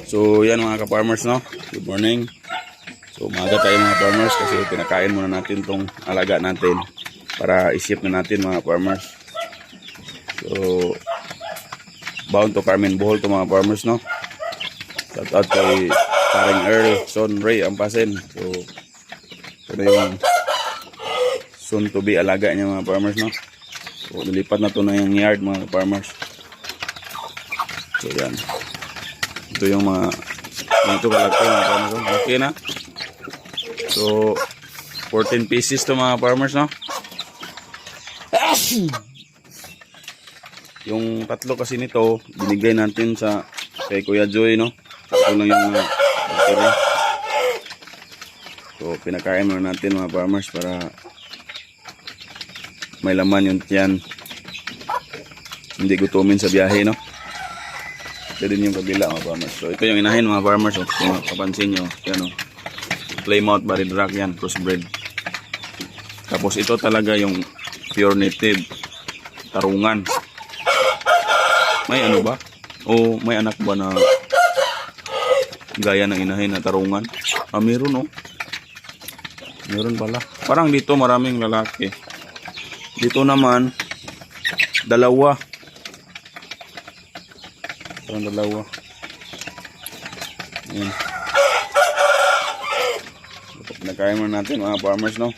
So yan mga ka-farmers, no? Good morning. So umaga tayo mga farmers kasi pinakain muna natin tong alaga natin para isip na natin mga farmers. So bound to Carmen Bohol to mga farmers, no? Shout out kay Paring Earl, Son Ray Ampasen. So ito na yung soon to be alaga niya mga farmers, no? So nilipat na to na yung yard mga farmers. So yan. Ito yung mga ito kalaki mga farmers, no? Okay na. So 14 pieces to mga farmers, no? Yung tatlo kasi nito binigay natin sa kay Kuya Joy, no? Ito lang yung battery. So pinakain muna natin mga farmers para may laman yung tiyan, hindi gutumin sa biyahe, no? Ito din yung kabila mga farmers. So ito yung inahin mga farmers, oh. Kung kapansin nyo, yan, oh. Plymouth Barred Rock yan, crossbred. Tapos ito talaga yung pure native tarungan. May ano ba? O may anak ba na gaya ng inahin na tarungan? Ah, meron, oh. Meron pala. Parang dito maraming lalaki. Dito naman dalawa. Parang dalawa. Ayan. Pinakain muna natin mga farmers, no?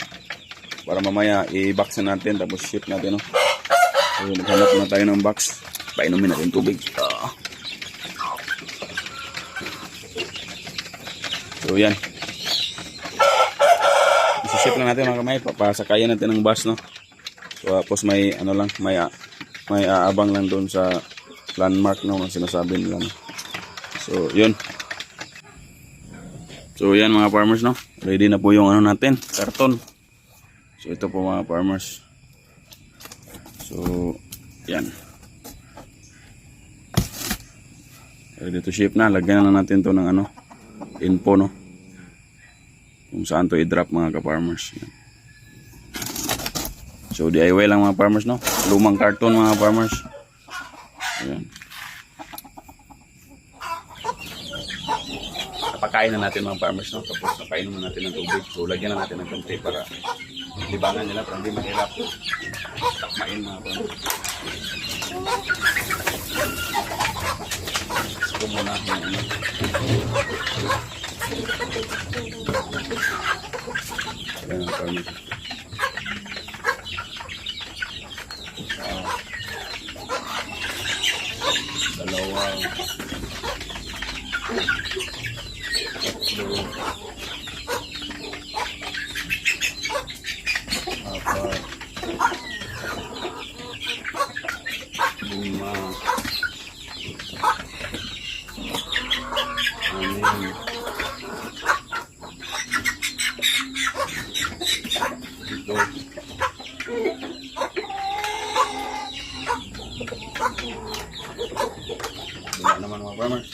Para mamaya i-box na natin tapos ship natin, no? So maghanap na tayo ng box. Painumin natin tubig. So yan. I-ship na natin mga kamay. Papasakayan natin ng bus, no? So tapos may ano lang, may aabang lang doon sa landmark, no, ang sinasabi nila, no? So yun. So yan mga farmers, no? Ready na po yung ano natin, karton. So ito po mga farmers. So yan. Ready to ship na. Lagyan na natin to ng ano, info, no? Kung saan to i-drop mga ka-farmers. Yan. So DIY lang mga farmers, no? Lumang karton mga farmers. Ayan. Napakain na natin mga farmers, no? Tapos napainom na natin ng tubig. So lagyan na natin ng konti para libangan nila para hindi mahirap takmain mga farmers. Ito muna yung ano. Ayan mga farmers. Dalawa, tatlo, apat, lima, anim, ito, wala naman mga farmers.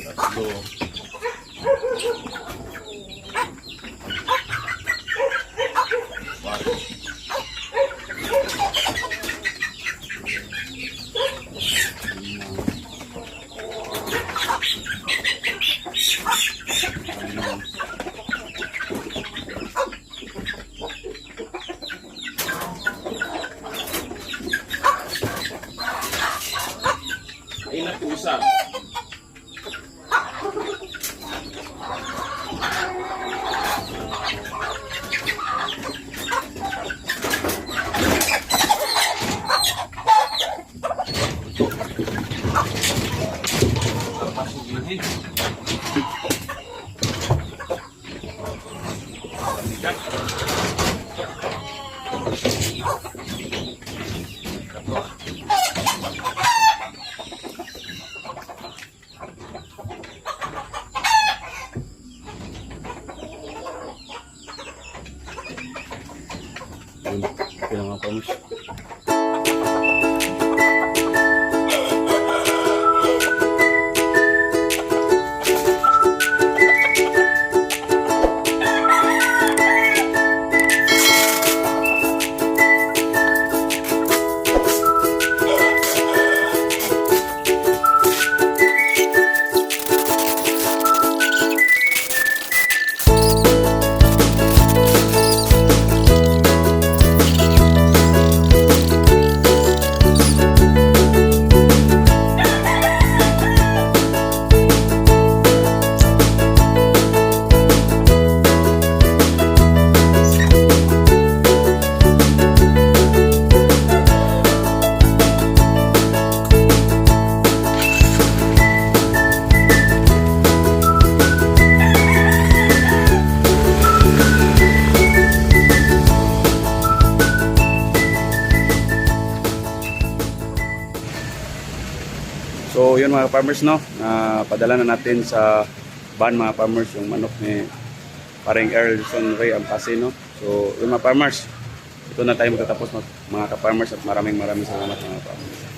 Tatlo, ay napusa. Okay lang mga farmers. So yun mga farmers, no, padala na natin sa van mga farmers yung manok ni paring Erlson Ray Ampase, no. So yun mga farmers, ito na tayo magtatapos mga ka-farmers at maraming salamat mga farmers.